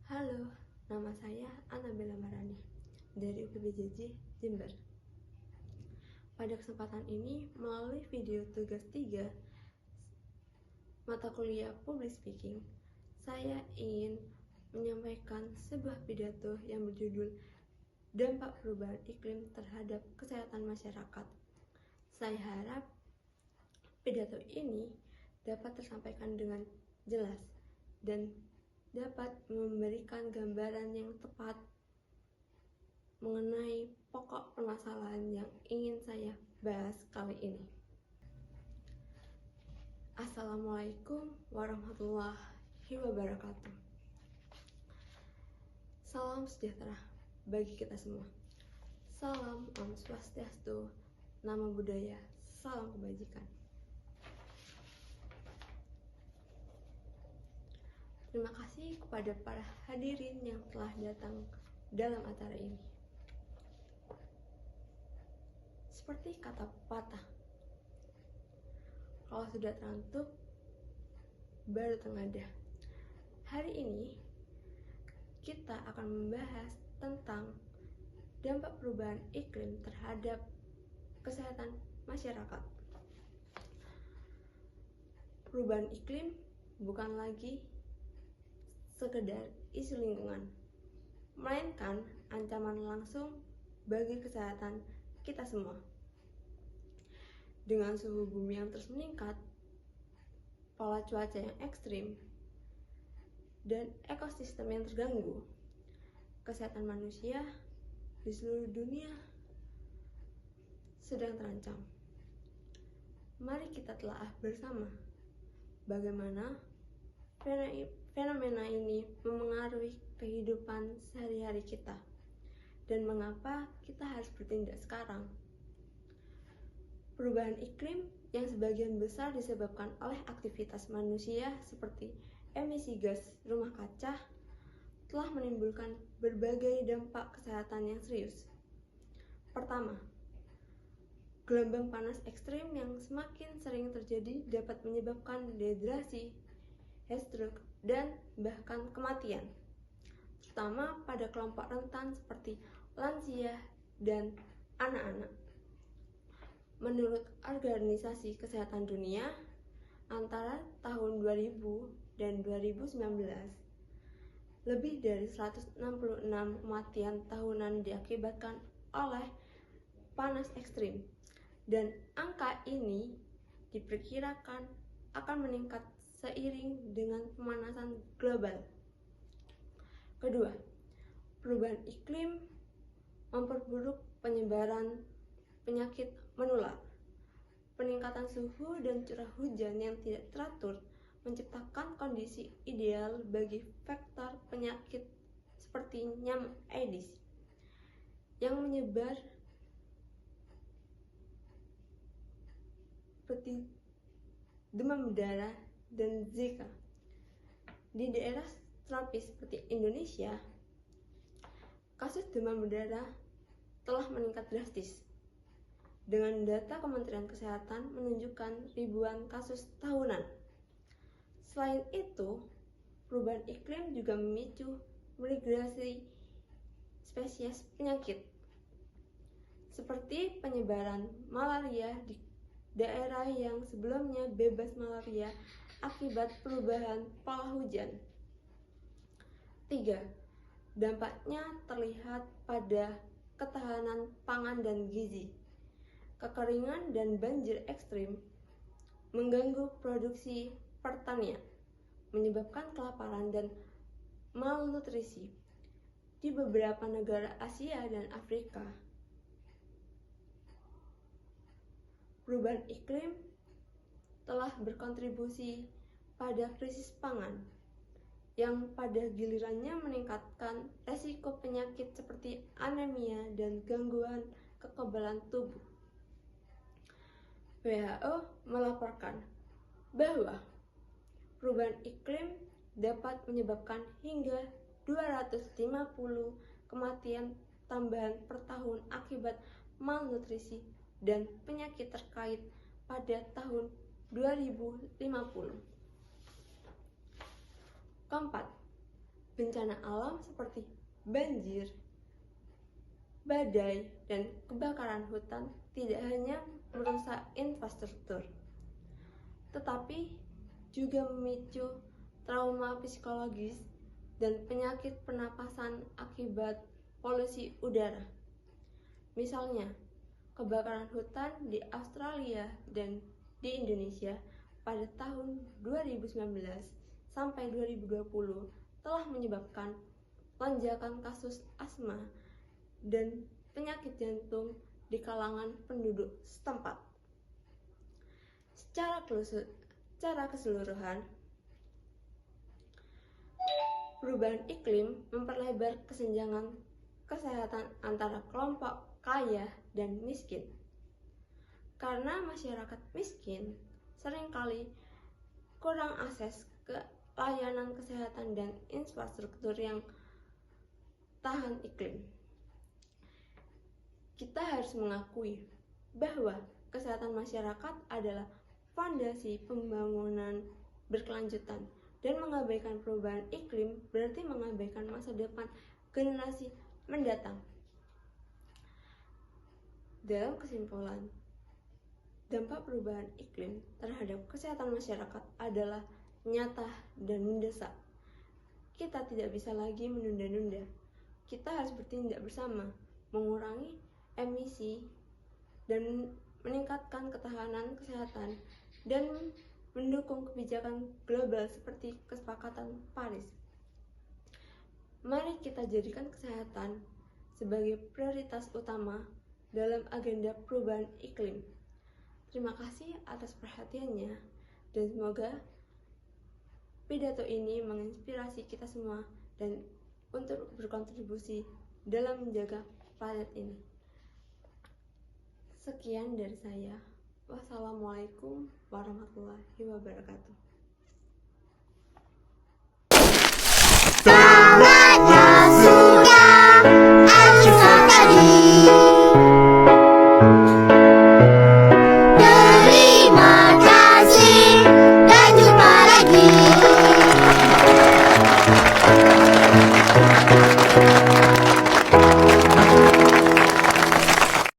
Halo, nama saya Annabella Marani dari UPBJJ Jember. Pada kesempatan ini, melalui video tugas 3 mata kuliah Public Speaking, saya ingin menyampaikan sebuah pidato yang berjudul Dampak Perubahan Iklim Terhadap Kesehatan Masyarakat. Saya harap pidato ini dapat tersampaikan dengan jelas dan dapat memberikan gambaran yang tepat mengenai pokok permasalahan yang ingin saya bahas kali ini. Assalamualaikum warahmatullahi wabarakatuh. Salam sejahtera bagi kita semua. Salam Om Swastiastu, Namo Buddhaya, salam kebajikan. Terima kasih kepada para hadirin yang telah datang dalam acara ini. Seperti kata pepatah, kalau sudah terantuk, baru tengadah. Hari ini, kita akan membahas tentang dampak perubahan iklim terhadap kesehatan masyarakat. Perubahan iklim bukan lagi sekedar isu lingkungan, melainkan ancaman langsung bagi kesehatan kita semua. Dengan suhu bumi yang terus meningkat, pola cuaca yang ekstrim, dan ekosistem yang terganggu, kesehatan manusia di seluruh dunia sedang terancam. Mari kita telah bersama bagaimana fenomena ini memengaruhi kehidupan sehari-hari kita dan mengapa kita harus bertindak sekarang. Perubahan iklim yang sebagian besar disebabkan oleh aktivitas manusia seperti emisi gas rumah kaca telah menimbulkan berbagai dampak kesehatan yang serius. Pertama, gelombang panas ekstrim yang semakin sering terjadi dapat menyebabkan dehidrasi, heat stroke, dan bahkan kematian, terutama pada kelompok rentan seperti lansia dan anak-anak. Menurut Organisasi Kesehatan Dunia, antara tahun 2000 dan 2019, lebih dari 166 kematian tahunan diakibatkan oleh panas ekstrim, dan angka ini diperkirakan akan meningkat seiring dengan pemanasan global. Kedua, perubahan iklim memperburuk penyebaran penyakit menular. Peningkatan suhu dan curah hujan yang tidak teratur menciptakan kondisi ideal bagi vektor penyakit seperti nyamuk Aedes yang menyebar seperti demam berdarah dan Zika. Di daerah tropis seperti Indonesia, kasus demam berdarah telah meningkat drastis. Dengan data Kementerian Kesehatan menunjukkan ribuan kasus tahunan. Selain itu, perubahan iklim juga memicu migrasi spesies penyakit, seperti penyebaran malaria di daerah yang sebelumnya bebas malaria akibat perubahan pola hujan. 3. Dampaknya terlihat pada ketahanan pangan dan gizi. Kekeringan dan banjir ekstrim mengganggu produksi pertanian, menyebabkan kelaparan dan malnutrisi di beberapa negara Asia dan Afrika. Perubahan iklim telah berkontribusi pada krisis pangan yang pada gilirannya meningkatkan resiko penyakit seperti anemia dan gangguan kekebalan tubuh. WHO melaporkan bahwa perubahan iklim dapat menyebabkan hingga 250 kematian tambahan per tahun akibat malnutrisi dan penyakit terkait pada tahun 2050. Keempat, bencana alam seperti banjir, badai, dan kebakaran hutan tidak hanya merusak infrastruktur, tetapi juga memicu trauma psikologis dan penyakit pernapasan akibat polusi udara. Misalnya, kebakaran hutan di Australia dan di Indonesia pada tahun 2019 sampai 2020 telah menyebabkan lonjakan kasus asma dan penyakit jantung di kalangan penduduk setempat. Secara keseluruhan, perubahan iklim memperlebar kesenjangan kesehatan antara kelompok kaya dan miskin. Karena masyarakat miskin seringkali kurang akses ke layanan kesehatan dan infrastruktur yang tahan iklim. Kita harus mengakui bahwa kesehatan masyarakat adalah fondasi pembangunan berkelanjutan, dan mengabaikan perubahan iklim berarti mengabaikan masa depan generasi mendatang. Dalam kesimpulan, dampak perubahan iklim terhadap kesehatan masyarakat adalah nyata dan mendesak. Kita tidak bisa lagi menunda-nunda. Kita harus bertindak bersama, mengurangi emisi dan meningkatkan ketahanan kesehatan dan mendukung kebijakan global seperti kesepakatan Paris. Mari kita jadikan kesehatan sebagai prioritas utama dalam agenda perubahan iklim. Terima kasih atas perhatiannya, dan semoga pidato ini menginspirasi kita semua dan untuk berkontribusi dalam menjaga planet ini. Sekian dari saya. Wassalamualaikum warahmatullahi wabarakatuh.